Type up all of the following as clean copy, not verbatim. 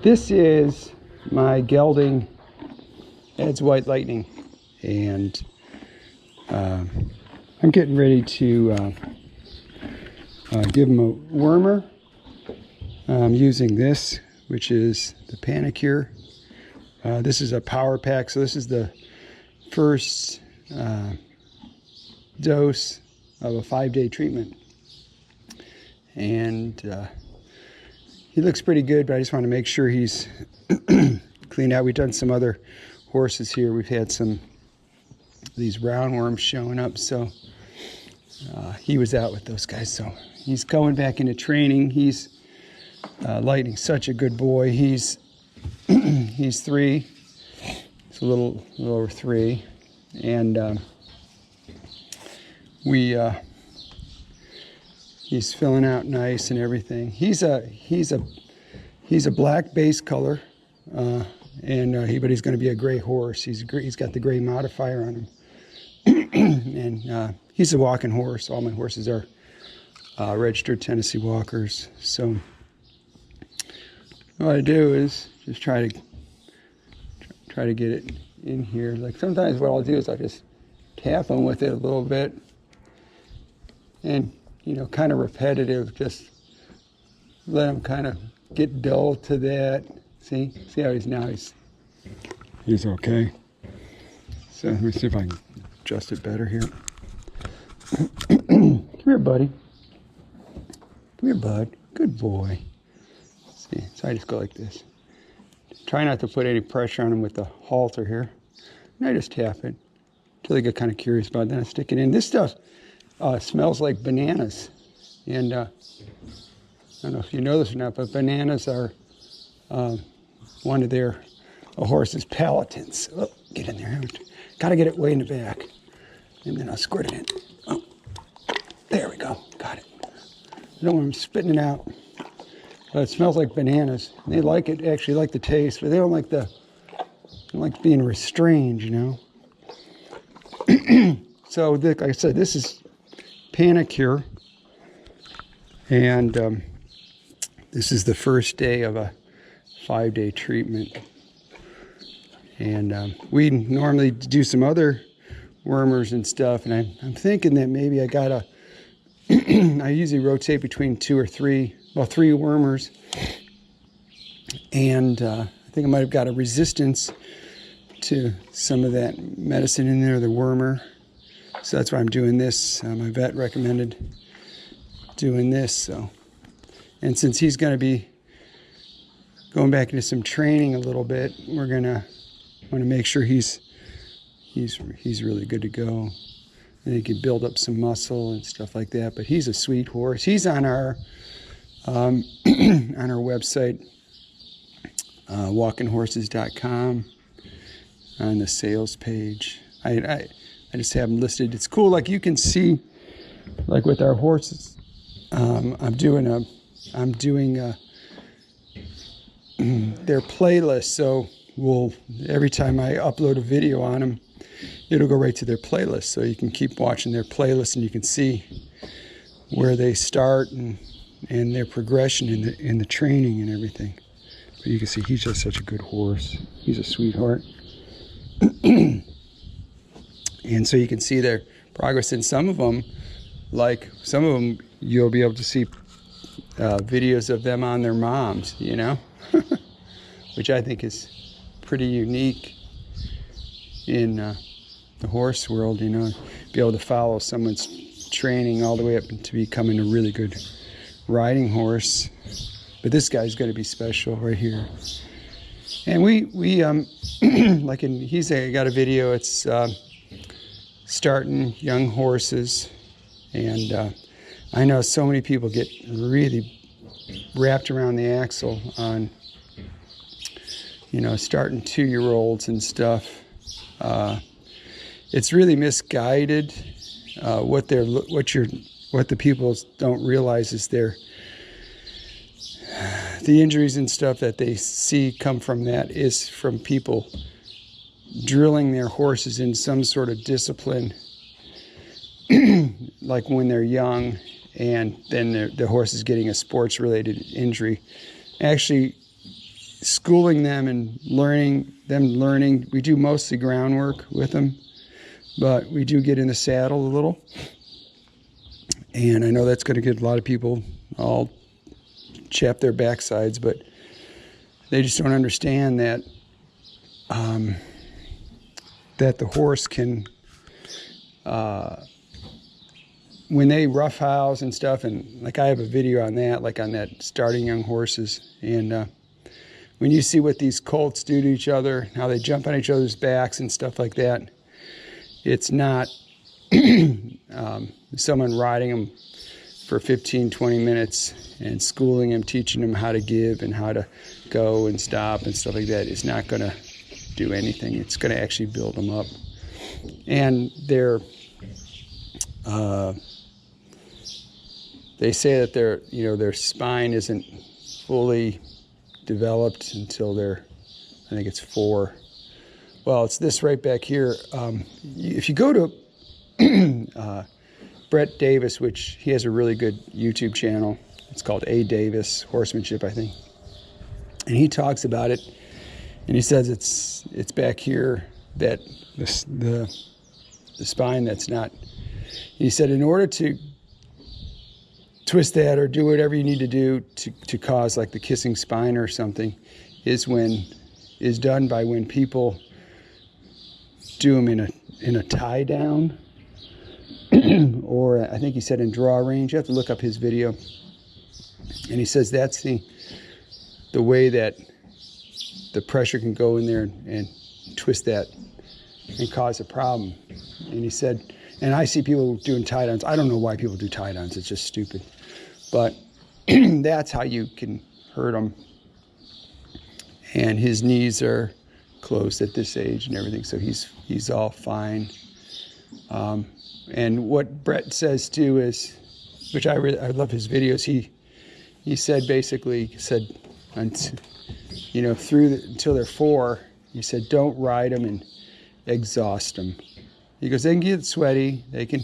This is my Gelding Ed's WhiteLightning, and I'm getting ready to give him a wormer. I'm using this, which is the Panicure. This is a power pack, so this is the first dose of a 5-day treatment. And he looks pretty good, but I just want to make sure he's cleaned out. We've done some other horses here. We've had some these roundworms showing up, so he was out with those guys. So he's going back into training. He's Lightning's such a good boy. He's 3. He's a little over 3, and he's filling out nice and everything. He's a black base color, but he's going to be a gray horse. He's got the gray modifier on him, and he's a walking horse. All my horses are registered Tennessee walkers. So what I do is just try to get it in here. Like sometimes what I'll do is I'll just tap them with it a little bit, and kind of repetitive, just let him kind of get dull to that. See how he's now, he's okay. So let me see if I can adjust it better here. Come here, buddy. Come here, bud. Good boy. See, so I just go like this. Try not to put any pressure on him with the halter here. And I just tap it until they get kind of curious about it. Then I stick it in. This stuff smells like bananas. And I don't know if you know this or not, but bananas are one of their horse's palatants. Oh, get in there. Got to get it way in the back. And then I'll squirt it in. Oh, there we go. Got it. I don't want them spitting it out. But it smells like bananas. And they like it, actually like the taste, but they don't like being restrained, So, like I said, this is Panicure. And this is the first day of a 5-day treatment. And we normally do some other wormers and stuff. And I'm thinking that maybe I gotta, I usually rotate between 3 wormers. And I think I might have got a resistance to some of that medicine in there, the wormer. So that's why I'm doing this. My vet recommended doing this. So, and since he's going to be going back into some training a little bit, we're want to make sure he's really good to go, and he can build up some muscle and stuff like that. But he's a sweet horse. He's on our on our website, walkinghorses.com, on the sales page. I just have them listed. It's cool. Like you can see, like with our horses, I'm doing their playlist. So every time I upload a video on them, it'll go right to their playlist. So you can keep watching their playlist, and you can see where they start and their progression in the training and everything. But you can see he's just such a good horse. He's a sweetheart. And so you can see their progress in some of them. Like some of them, you'll be able to see videos of them on their moms, which I think is pretty unique in the horse world, be able to follow someone's training all the way up to becoming a really good riding horse. But this guy's going to be special right here. And we like I got a video. It's starting young horses, and I know so many people get really wrapped around the axle on starting 2-year-olds and stuff. It's really misguided. What the people don't realize is the injuries and stuff that they see come from that is from people drilling their horses in some sort of discipline, like when they're young, and then the horse is getting a sports-related injury. Actually, schooling them and learning. We do mostly groundwork with them, but we do get in the saddle a little. And I know that's going to get a lot of people all chap their backsides, but they just don't understand that that the horse can, when they roughhouse and stuff, and like I have a video on that, like on that starting young horses, and when you see what these colts do to each other, how they jump on each other's backs and stuff like that, it's not someone riding them for 15-20 minutes and schooling them, teaching them how to give and how to go and stop and stuff like that is not going to do anything. It's going to actually build them up. And they say that their spine isn't fully developed until they're, I think it's 4. Well, it's this right back here. If you go to Brett Davis, which he has a really good YouTube channel, it's called A. Davis Horsemanship, I think, and he talks about it, and he says it's back here that the spine that's not. He said in order to twist that or do whatever you need to do to cause like the kissing spine or something is done by when people do them in a tie down, or I think he said in draw range. You have to look up his video, and he says that's the way that the pressure can go in there and twist that and cause a problem. And he said, and I see people doing tie downs. I don't know why people do tie downs. It's just stupid, but that's how you can hurt him. And his knees are closed at this age and everything, so he's all fine. And what Brett says too is, which I love his videos. He said basically until they're 4. He said don't ride them and exhaust them. He goes, they can get sweaty, they can,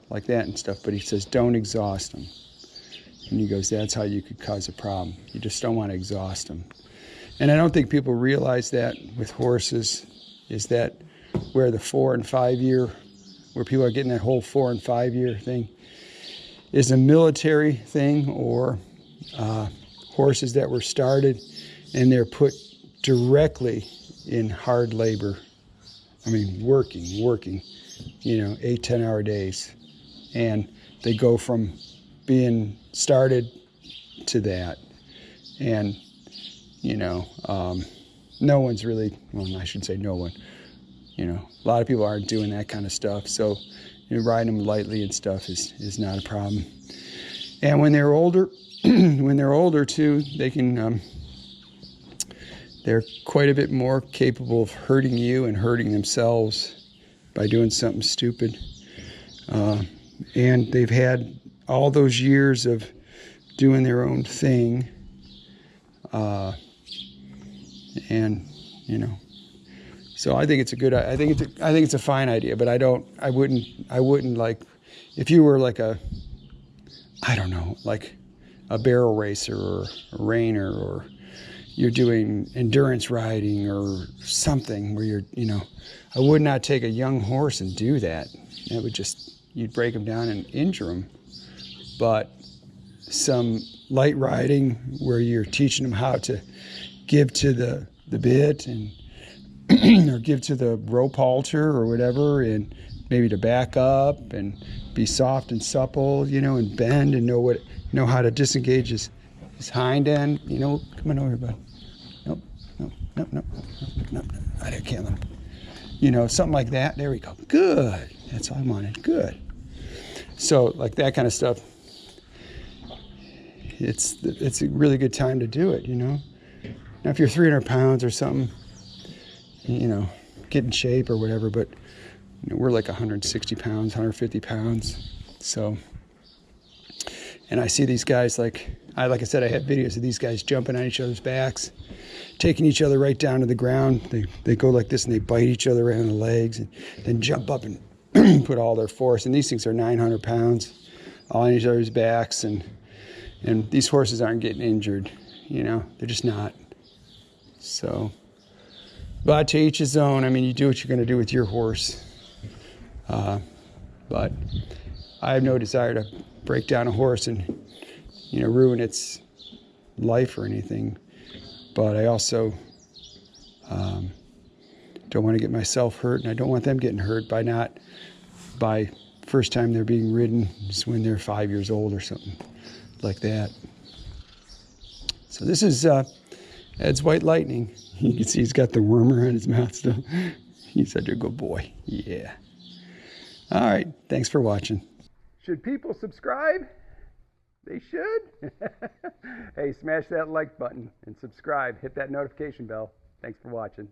like that and stuff. But he says don't exhaust them. And he goes, that's how you could cause a problem. You just don't want to exhaust them. And I don't think people realize that with horses, is that where the 4 and 5 year, where people are getting that whole 4 and 5 year thing, is a military thing, or horses that were started and they're put directly in hard labor. I mean, working, 8-10 hour days. And they go from being started to that. And no one's really, well, I shouldn't say no one, a lot of people aren't doing that kind of stuff. So riding them lightly and stuff is not a problem. And when they're older, too, they can, they're quite a bit more capable of hurting you and hurting themselves by doing something stupid. And they've had all those years of doing their own thing. So I think it's it's a fine idea, but I wouldn't like, if you were like a barrel racer or a reiner, or you're doing endurance riding or something where I would not take a young horse and do that. That would you'd break them down and injure them. But some light riding where you're teaching them how to give to the bit and or give to the rope halter or whatever, and maybe to back up and be soft and supple, and bend and know how to disengage his hind end. Come on over here, bud. Nope. I can't let him. Something like that. There we go. Good. That's all I wanted. Good. So like that kind of stuff. It's a really good time to do it. Now if you're 300 pounds or something, get in shape or whatever, but we're like 160 pounds, 150 pounds. So, and I see these guys like I said, I have videos of these guys jumping on each other's backs, taking each other right down to the ground. They go like this and they bite each other around the legs and then jump up and put all their force. And these things are 900 pounds, all on each other's backs. And these horses aren't getting injured, they're just not. So, but to each his own. I mean, you do what you're going to do with your horse. But I have no desire to break down a horse and, you know, ruin its life or anything. But I also don't want to get myself hurt, and I don't want them getting hurt by first time they're being ridden just when they're 5 years old or something like that. So this is Ed's WhiteLightning. You can see he's got the worm around his mouth still. He's such a good boy. Yeah. All right. Thanks for watching. Should people subscribe? They should. Hey, smash that like button and subscribe. Hit that notification bell. Thanks for watching.